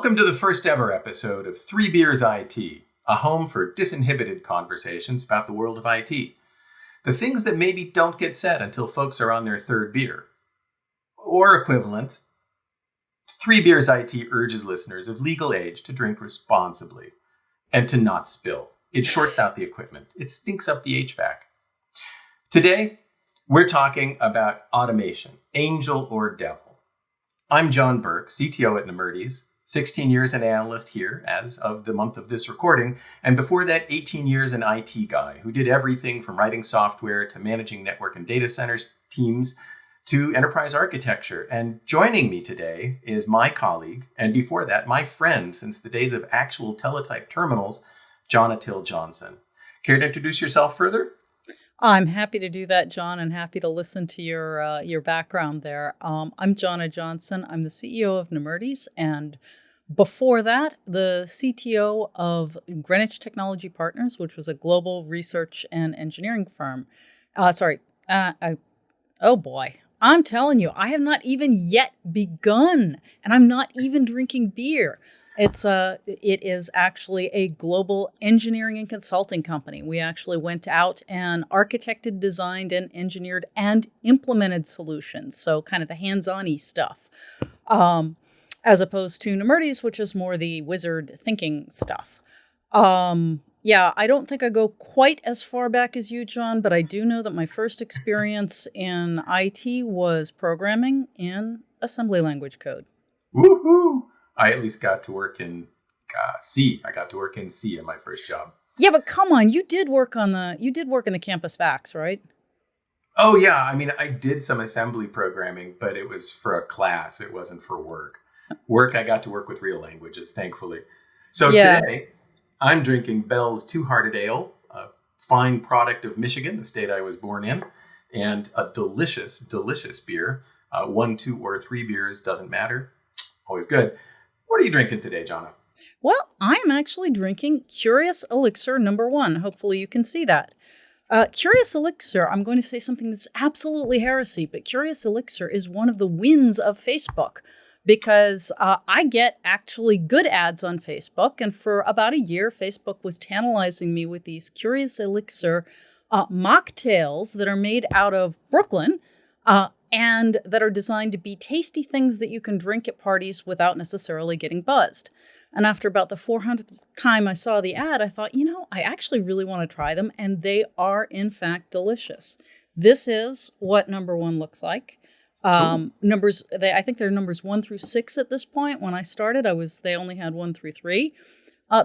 Welcome to the first ever episode of Three Beers IT, a home for disinhibited conversations about the world of IT. The things that maybe don't get said until folks are on their third beer. Or equivalent, Three Beers IT urges listeners of legal age to drink responsibly and to not spill. It shorts out the equipment. It stinks up the HVAC. Today, we're talking about automation, angel or devil. I'm John Burke, CTO at Nemertes, 16 years an analyst here as of the month of this recording, and before that, 18 years an IT guy who did everything from writing software to managing network and data centers teams to enterprise architecture. And joining me today is my colleague, and before that, my friend since the days of actual teletype terminals, Johna Johnson. Care to introduce yourself further? I'm happy to do that, John, and happy to listen to your background there. I'm Johna Johnson. I'm the CEO of Nemertes, and before that, the CTO of Greenwich Technology Partners, which was a global research and engineering firm. Oh boy, I'm telling you, I have not even yet begun, and I'm not even drinking beer. It is actually a global engineering and consulting company. We actually went out and architected, designed, and engineered and implemented solutions. So kind of the hands-on-y stuff, as opposed to Nemertes, which is more the wizard thinking stuff. I don't think I go quite as far back as you, John, but I do know that my first experience in IT was programming in assembly language code. Woohoo! I at least got to work in C. I got to work in C in my first job. Yeah, but come on, you did work in the campus fax, right? Oh yeah, I mean, I did some assembly programming, but it was for a class. It wasn't for work. I got to work with real languages, thankfully. So Today, I'm drinking Bell's Two-Hearted Ale, a fine product of Michigan, the state I was born in, and a delicious, delicious beer. 1, 2, or 3 beers, doesn't matter. Always good. What are you drinking today, Johna? Well, I'm actually drinking Curious Elixir No. 1. Hopefully you can see that. Curious Elixir, I'm going to say something that's absolutely heresy, but Curious Elixir is one of the wins of Facebook because I get actually good ads on Facebook. And for about a year, Facebook was tantalizing me with these Curious Elixir mocktails that are made out of Brooklyn, and that are designed to be tasty things that you can drink at parties without necessarily getting buzzed. And after about the 400th time I saw the ad, I thought, I actually really want to try them, and they are, in fact, delicious. This is what number 1 looks like. Cool. I think they're numbers 1 through 6 at this point. When I started, they only had 1 through 3.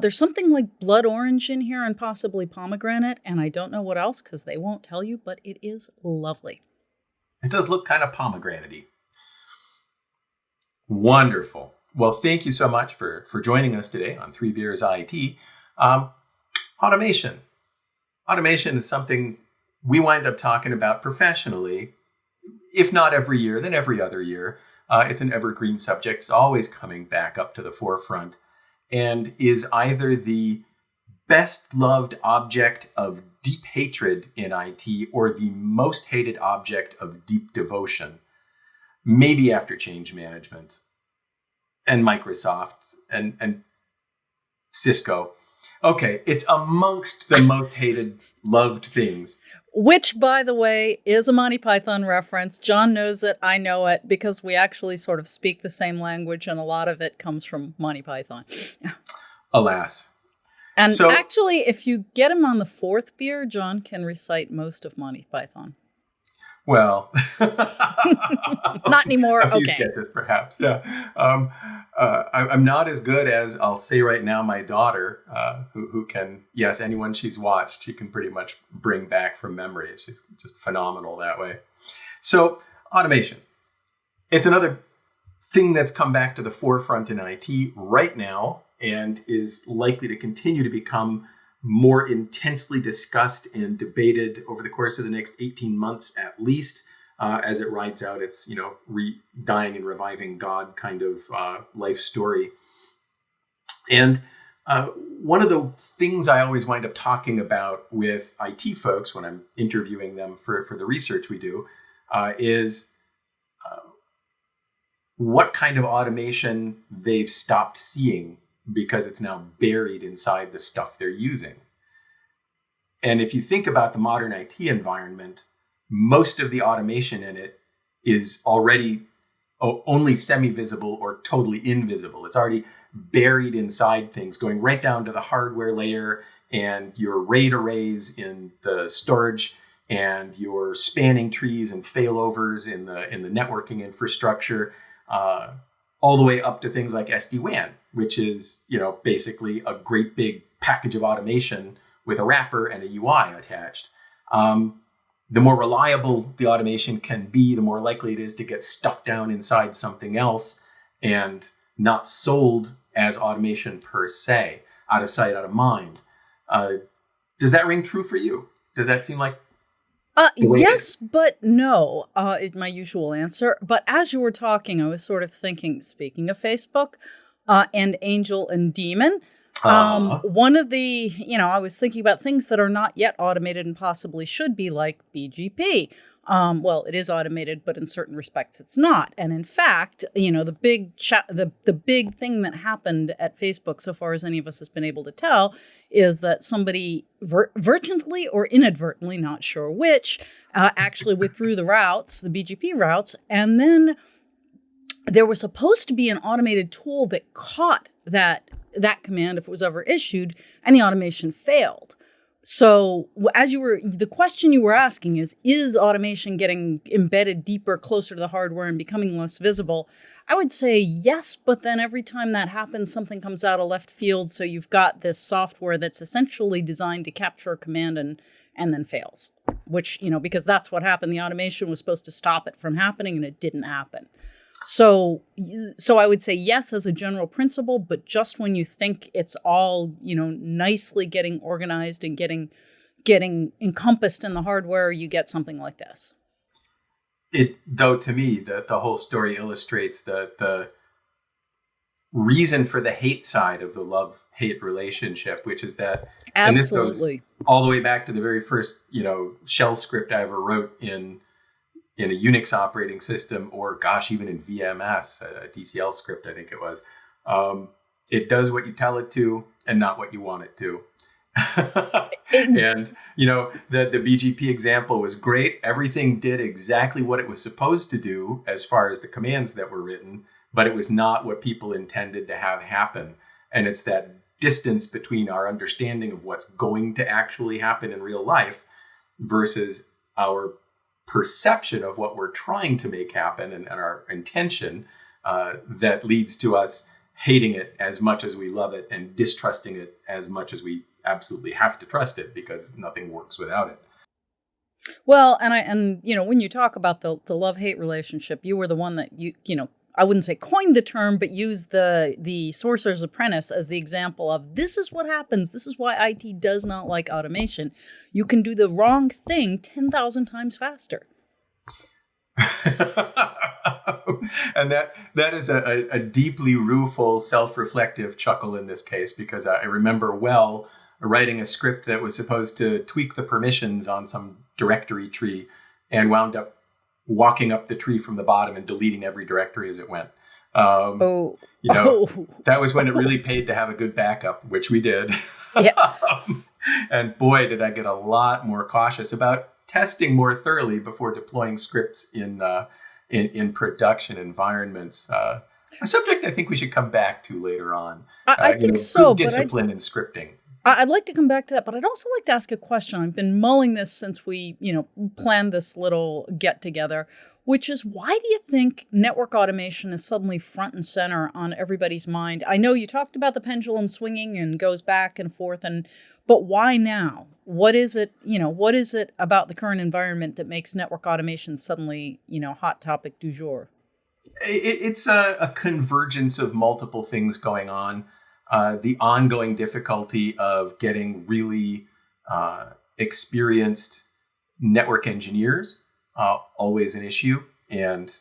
There's something like blood orange in here and possibly pomegranate, and I don't know what else because they won't tell you, but it is lovely. It does look kind of pomegranate-y. Wonderful. Well, thank you so much for joining us today on Three Beers IT. Automation. Automation is something we wind up talking about professionally, if not every year, then every other year. It's an evergreen subject. It's always coming back up to the forefront and is either the best loved object of deep hatred in IT or the most hated object of deep devotion, maybe after change management and Microsoft and Cisco. Okay, it's amongst the most hated, loved things. Which, by the way, is a Monty Python reference. John knows it, I know it, because we actually sort of speak the same language, and a lot of it comes from Monty Python. Alas. And actually, if you get him on the 4th beer, John can recite most of Monty Python. Well, not anymore. A few okay. sketches, perhaps. Yeah. I'm not as good as, I'll say right now, my daughter, who can, yes, anyone she's watched, she can pretty much bring back from memory. She's just phenomenal that way. So, automation. It's another thing that's come back to the forefront in IT right now and is likely to continue to become more intensely discussed and debated over the course of the next 18 months at least, as it rides out its, dying and reviving God kind of life story. And one of the things I always wind up talking about with IT folks when I'm interviewing them for the research we do is what kind of automation they've stopped seeing because it's now buried inside the stuff they're using. And if you think about the modern IT environment, most of the automation in it is already only semi-visible or totally invisible. It's already buried inside things, going right down to the hardware layer and your RAID arrays in the storage and your spanning trees and failovers in the networking infrastructure, all the way up to things like SD-WAN, which is, basically a great big package of automation with a wrapper and a UI attached. The more reliable the automation can be, the more likely it is to get stuffed down inside something else and not sold as automation per se, out of sight, out of mind. Does that ring true for you? Does that seem like yes, but no, is my usual answer. But as you were talking, I was sort of thinking, speaking of Facebook and Angel and Demon, one of the, I was thinking about things that are not yet automated and possibly should be, like BGP. Well, it is automated, but in certain respects it's not. And in fact, the big thing that happened at Facebook, so far as any of us has been able to tell, is that somebody vertently or inadvertently, not sure which, actually withdrew the routes, the BGP routes, and then there was supposed to be an automated tool that caught that command if it was ever issued, and the automation failed. So the question you were asking is automation getting embedded deeper, closer to the hardware and becoming less visible? I would say yes, but then every time that happens, something comes out of left field. So you've got this software that's essentially designed to capture a command and then fails, which, because that's what happened. The automation was supposed to stop it from happening and it didn't happen. So I would say yes as a general principle, but just when you think it's all, nicely getting organized and getting encompassed in the hardware, you get something like this. Though to me, the whole story illustrates the reason for the hate side of the love-hate relationship, which is that, absolutely, and this goes all the way back to the very first, shell script I ever wrote in a Unix operating system, or even in VMS, a DCL script, I think it was. It does what you tell it to and not what you want it to. And, the BGP example was great. Everything did exactly what it was supposed to do as far as the commands that were written, but it was not what people intended to have happen. And it's that distance between our understanding of what's going to actually happen in real life versus our perception of what we're trying to make happen and our intention that leads to us hating it as much as we love it and distrusting it as much as we absolutely have to trust it, because nothing works without it. Well, and when you talk about the love-hate relationship, you were the one that I wouldn't say coined the term, but used the Sorcerer's Apprentice as the example of, this is what happens. This is why IT does not like automation. You can do the wrong thing 10,000 times faster. And that is a deeply rueful, self-reflective chuckle in this case, because I remember writing a script that was supposed to tweak the permissions on some directory tree and wound up walking up the tree from the bottom and deleting every directory as it went. That was when it really paid to have a good backup, which we did. Yeah. And boy, did I get a lot more cautious about testing more thoroughly before deploying scripts in production environments. A subject I think we should come back to later on. I think so. Good discipline in scripting. I'd like to come back to that, but I'd also like to ask a question. I've been mulling this since we, planned this little get together, which is, why do you think network automation is suddenly front and center on everybody's mind? I know you talked about the pendulum swinging and goes back and forth, but why now? What is it, what is it about the current environment that makes network automation suddenly, hot topic du jour? It's a convergence of multiple things going on. The ongoing difficulty of getting really experienced network engineers, always an issue, and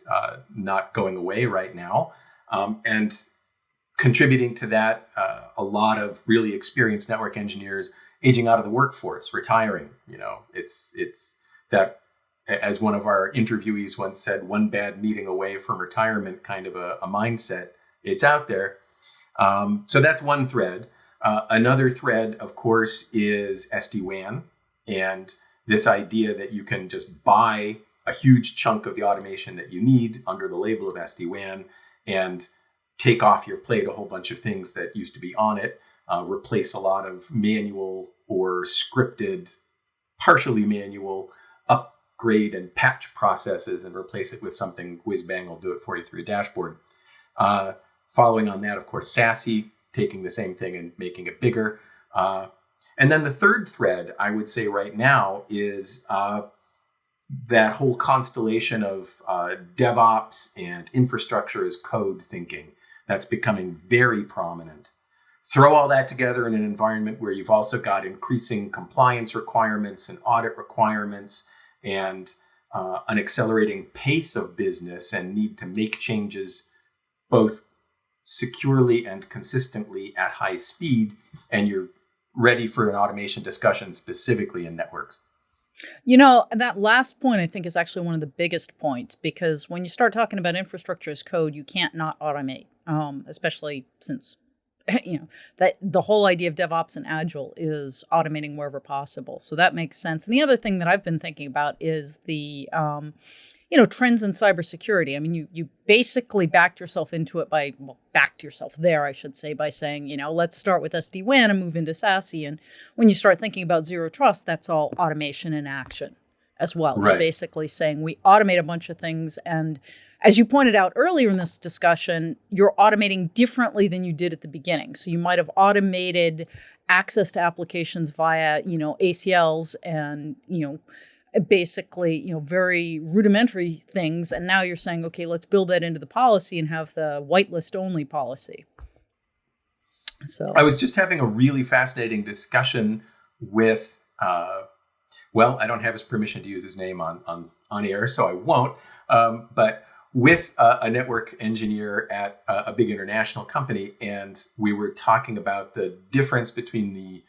not going away right now. And contributing to that, a lot of really experienced network engineers aging out of the workforce, retiring. It's that as one of our interviewees once said, one bad meeting away from retirement kind of a mindset. It's out there. So that's one thread. Another thread, of course, is SD-WAN, and this idea that you can just buy a huge chunk of the automation that you need under the label of SD-WAN and take off your plate a whole bunch of things that used to be on it, replace a lot of manual or scripted, partially manual upgrade and patch processes and replace it with something whiz-bang will do it for you through a dashboard. Following on that, of course, SASE, taking the same thing and making it bigger. And then the third thread, I would say right now, is that whole constellation of DevOps and infrastructure as code thinking that's becoming very prominent. Throw all that together in an environment where you've also got increasing compliance requirements and audit requirements and an accelerating pace of business and need to make changes both securely and consistently at high speed, and you're ready for an automation discussion specifically in networks. You know, that last point I think is actually one of the biggest points, because when you start talking about infrastructure as code, you can't not automate, especially since, you know, that the whole idea of DevOps and Agile is automating wherever possible. So that makes sense. And the other thing that I've been thinking about is the, trends in cybersecurity. I mean, you basically backed yourself into it backed yourself there, I should say, by saying, let's start with SD-WAN and move into SASE. And when you start thinking about zero trust, that's all automation in action as well. Right. You're basically saying we automate a bunch of things. And as you pointed out earlier in this discussion, you're automating differently than you did at the beginning. So you might have automated access to applications via, ACLs and, basically, very rudimentary things. And now you're saying, okay, let's build that into the policy and have the whitelist only policy. So I was just having a really fascinating discussion with, I don't have his permission to use his name on air, so I won't. But with a network engineer at a big international company, and we were talking about the difference between the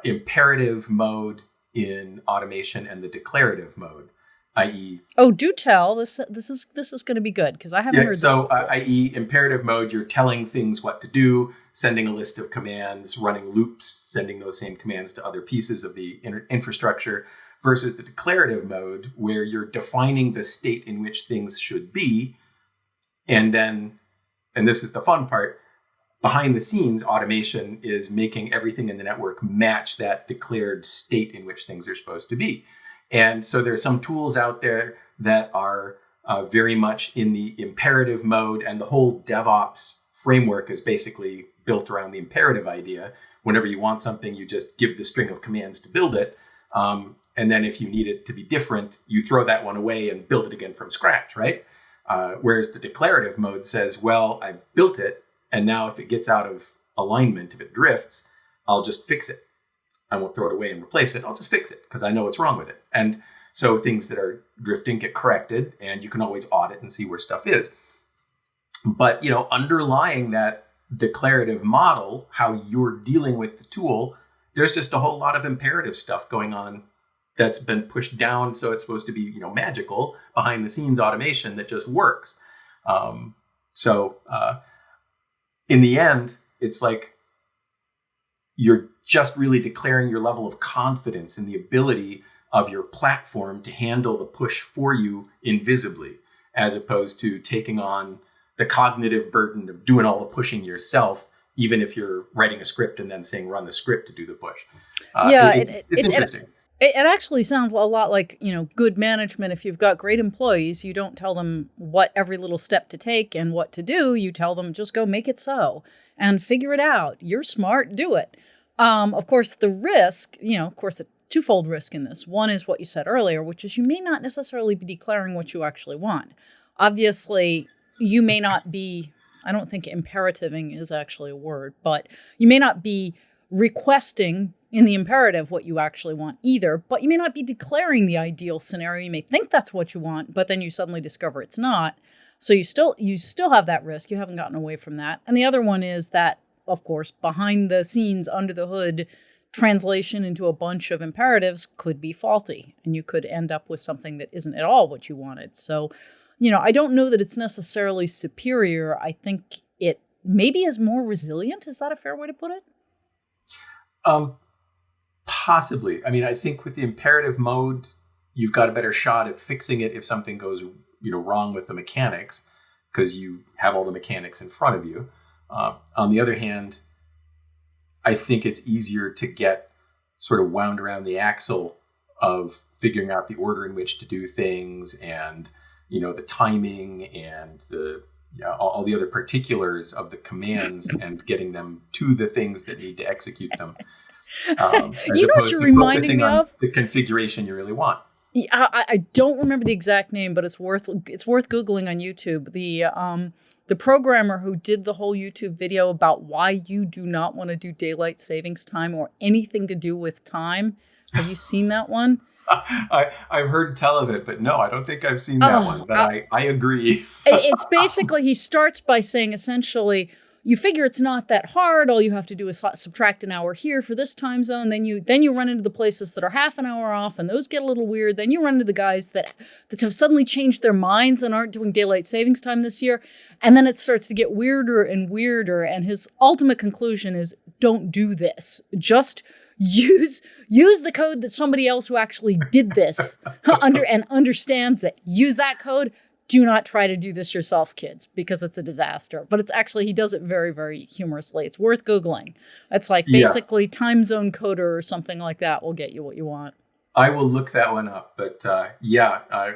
imperative mode in automation and the declarative mode, i.e. Oh, do tell. This is going to be good, because I haven't heard this before. I.e. imperative mode, you're telling things what to do, sending a list of commands, running loops, sending those same commands to other pieces of the infrastructure, versus the declarative mode, where you're defining the state in which things should be. And then, and this is the fun part, behind the scenes, automation is making everything in the network match that declared state in which things are supposed to be. And so there are some tools out there that are very much in the imperative mode, and the whole DevOps framework is basically built around the imperative idea. Whenever you want something, you just give the string of commands to build it. And then if you need it to be different, you throw that one away and build it again from scratch, right? Whereas the declarative mode says, well, I've built it, and now if it gets out of alignment, if it drifts, I'll just fix it. I won't throw it away and replace it. I'll just fix it because I know what's wrong with it. And so things that are drifting get corrected, and you can always audit and see where stuff is. But, underlying that declarative model, how you're dealing with the tool, there's just a whole lot of imperative stuff going on that's been pushed down. So it's supposed to be, magical behind the scenes automation that just works. In the end, it's like you're just really declaring your level of confidence in the ability of your platform to handle the push for you invisibly, as opposed to taking on the cognitive burden of doing all the pushing yourself, even if you're writing a script and then saying run the script to do the push. It's interesting. It actually sounds a lot like, good management. If you've got great employees, you don't tell them what every little step to take and what to do. You tell them just go make it so and figure it out. You're smart, do it. Of course, the risk, a twofold risk in this. One is what you said earlier, which is you may not necessarily be declaring what you actually want. Obviously, you may not be, I don't think imperativing is actually a word, but you may not be requesting in the imperative what you actually want either, but you may not be declaring the ideal scenario. You may think that's what you want, but then you suddenly discover it's not. So you still have that risk. You haven't gotten away from that. And the other one is that, of course, behind the scenes, under the hood, translation into a bunch of imperatives could be faulty, and you could end up with something that isn't at all what you wanted. So, I don't know that it's necessarily superior. I think it maybe is more resilient. Is that a fair way to put it? Possibly. I mean, I think with the imperative mode, you've got a better shot at fixing it if something goes, wrong with the mechanics, because you have all the mechanics in front of you. On the other hand, I think it's easier to get sort of wound around the axle of figuring out the order in which to do things, and the timing and all the other particulars of the commands and getting them to the things that need to execute them. What you're reminding me of? The configuration you really want. Yeah, I don't remember the exact name, but it's worth Googling on YouTube. The programmer who did the whole YouTube video about why you do not want to do daylight savings time or anything to do with time. Have you seen that one? I've heard tell of it, but no, I don't think I've seen that one. But I agree. It's basically, he starts by saying essentially, you figure it's not that hard. All you have to do is subtract an hour here for this time zone. Then you run into the places that are half an hour off, and those get a little weird. Then you run into the guys that have suddenly changed their minds and aren't doing daylight savings time this year. And then it starts to get weirder and weirder. And his ultimate conclusion is, don't do this. Just use the code that somebody else who actually did this and understands it. Use that code. Do not try to do this yourself, kids, because it's a disaster. But it's actually, he does it very, very humorously. It's worth Googling. It's like basically time zone coder or something like that will get you what you want. I will look that one up. But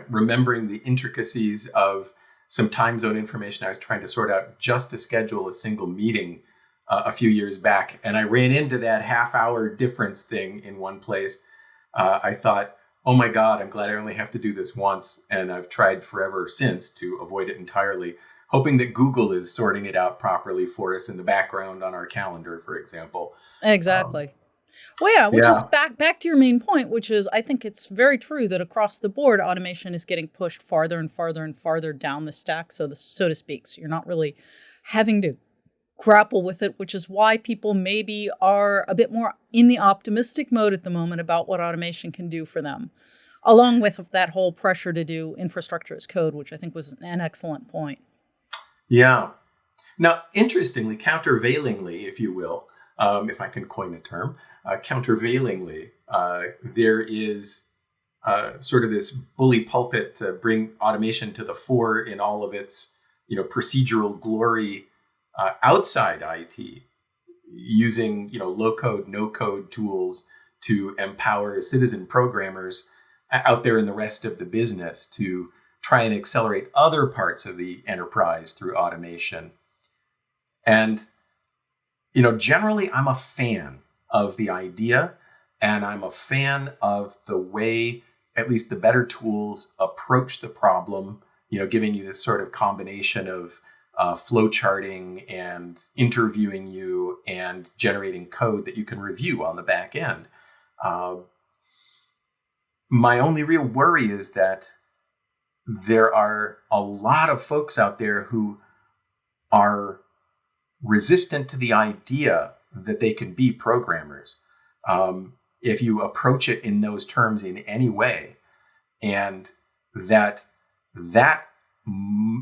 remembering the intricacies of some time zone information I was trying to sort out just to schedule a single meeting a few years back. And I ran into that half-hour difference thing in one place. I thought, oh my God, I'm glad I only have to do this once. And I've tried forever since to avoid it entirely, hoping that Google is sorting it out properly for us in the background on our calendar, for example. Exactly. Which is back to your main point, which is, I think it's very true that across the board, automation is getting pushed farther and farther and farther down the stack, so to speak. So you're not really having to grapple with it, which is why people maybe are a bit more in the optimistic mode at the moment about what automation can do for them, along with that whole pressure to do infrastructure as code, which I think was an excellent point. Yeah. Now, interestingly, countervailingly, if you will, if I can coin a term, countervailingly, there is sort of this bully pulpit to bring automation to the fore in all of its, procedural glory outside IT, using low-code, no-code tools to empower citizen programmers out there in the rest of the business to try and accelerate other parts of the enterprise through automation. And generally, I'm a fan of the idea, and I'm a fan of the way at least the better tools approach the problem, giving you this sort of combination of flow charting and interviewing you and generating code that you can review on the back end. My only real worry is that there are a lot of folks out there who are resistant to the idea that they can be programmers. If you approach it in those terms in any way, and that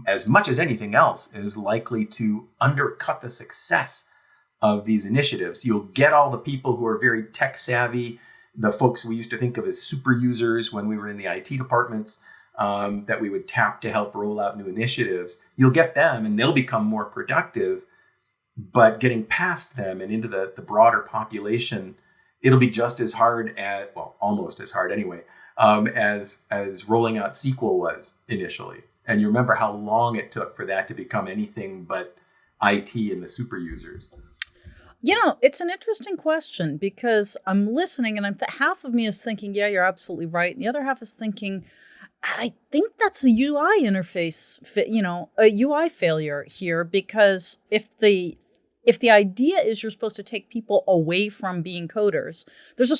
as much as anything else is likely to undercut the success of these initiatives. You'll get all the people who are very tech savvy, the folks we used to think of as super users when we were in the IT departments, that we would tap to help roll out new initiatives. You'll get them and they'll become more productive, but getting past them and into the broader population, it'll be just as hard almost as hard anyway, as rolling out SQL was initially. And you remember how long it took for that to become anything but IT and the super users. It's an interesting question because I'm listening and half of me is thinking, yeah, you're absolutely right. And the other half is thinking, I think that's a UI interface, a UI failure here, because if the idea is you're supposed to take people away from being coders, so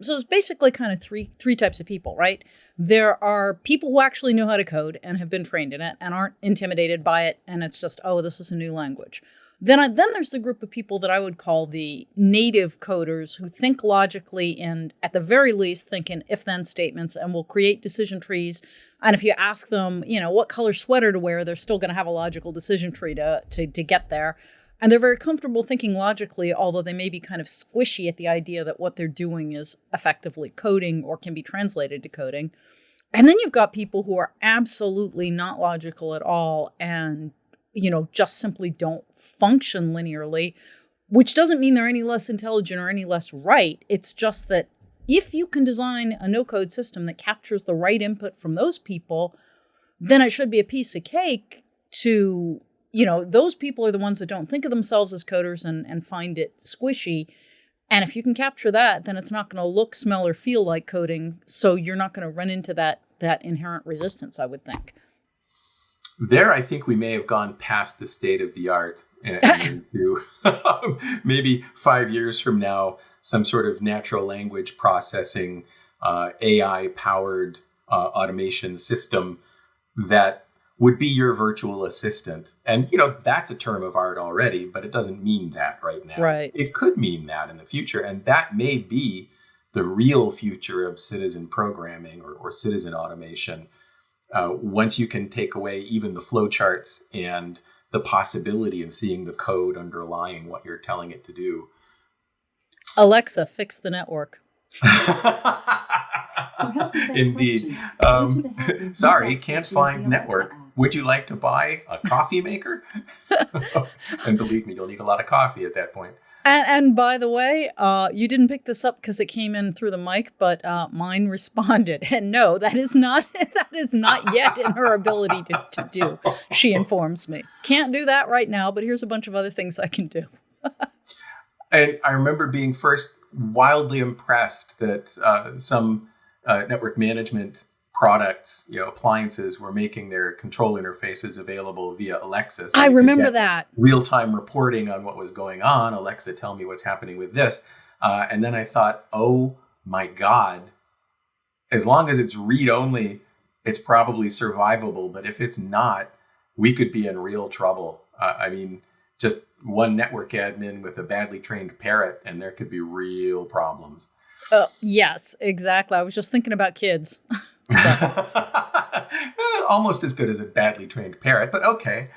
it's basically kind of three types of people, right? There are people who actually know how to code and have been trained in it and aren't intimidated by it. And it's just, oh, this is a new language. Then there's the group of people that I would call the native coders who think logically and at the very least think in if-then statements and will create decision trees. And if you ask them, what color sweater to wear, they're still going to have a logical decision tree to get there. And they're very comfortable thinking logically, although they may be kind of squishy at the idea that what they're doing is effectively coding or can be translated to coding. And then you've got people who are absolutely not logical at all and just simply don't function linearly, which doesn't mean they're any less intelligent or any less right. It's just that if you can design a no-code system that captures the right input from those people, then it should be a piece of cake to, those people are the ones that don't think of themselves as coders and find it squishy. And if you can capture that, then it's not going to look, smell, or feel like coding. So you're not going to run into that inherent resistance, I would think. There, I think we may have gone past the state of the art and into maybe 5 years from now, some sort of natural language processing, AI-powered automation system that would be your virtual assistant. And, that's a term of art already, but it doesn't mean that right now. Right. It could mean that in the future. And that may be the real future of citizen programming or citizen automation. Once you can take away even the flowcharts and the possibility of seeing the code underlying what you're telling it to do. Alexa, fix the network. Indeed. Sorry, can't find network. Would you like to buy a coffee maker? And believe me, you'll need a lot of coffee at that point. And by the way, you didn't pick this up because it came in through the mic, but mine responded. And no, that is not yet in her ability to do. She informs me. Can't do that right now, but here's a bunch of other things I can do. And I remember being first wildly impressed that some network management products, appliances were making their control interfaces available via Alexa. So I remember that. Real-time reporting on what was going on. Alexa, tell me what's happening with this. And then I thought, oh my God, as long as it's read-only, it's probably survivable. But if it's not, we could be in real trouble. Just one network admin with a badly trained parrot, and there could be real problems. Yes, exactly. I was just thinking about kids. Almost as good as a badly trained parrot, but okay.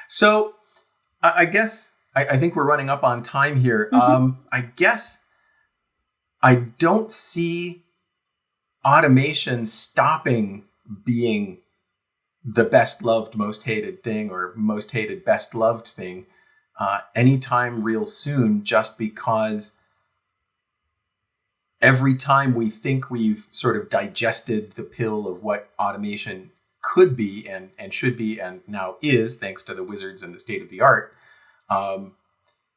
So I guess I think we're running up on time here. Mm-hmm. I guess I don't see automation stopping being the best loved, most hated thing or most hated, best loved thing anytime real soon, just because every time we think we've sort of digested the pill of what automation could be and should be and now is, thanks to the wizards and the state of the art,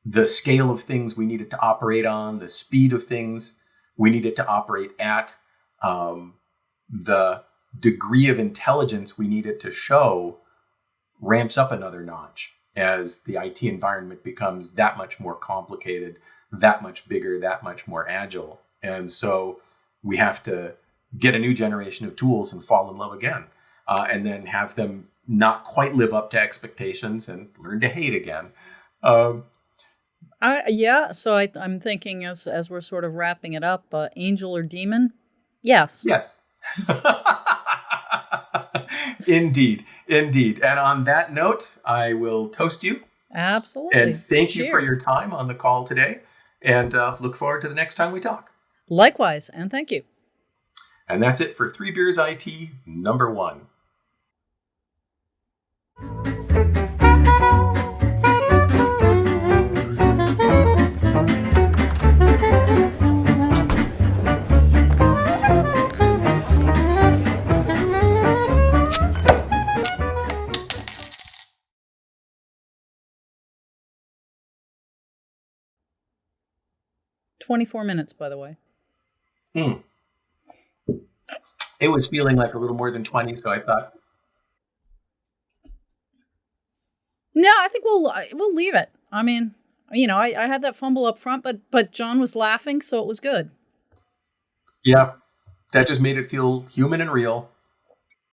the scale of things we need it to operate on, the speed of things we need it to operate at, the degree of intelligence we need it to show ramps up another notch as the IT environment becomes that much more complicated, that much bigger, that much more agile. And so we have to get a new generation of tools and fall in love again, and then have them not quite live up to expectations and learn to hate again. So I'm thinking as we're sort of wrapping it up, angel or demon? Yes. Yes. Indeed. And on that note, I will toast you. Absolutely. And thank you for your time on the call today. And look forward to the next time we talk. Likewise, and thank you. And that's it for 3 Beers IT number 1. "24 minutes, by the way." It was feeling like a little more than 20, so I thought. No, I think we'll leave it. I mean, I had that fumble up front, but John was laughing, so it was good. Yeah, that just made it feel human and real.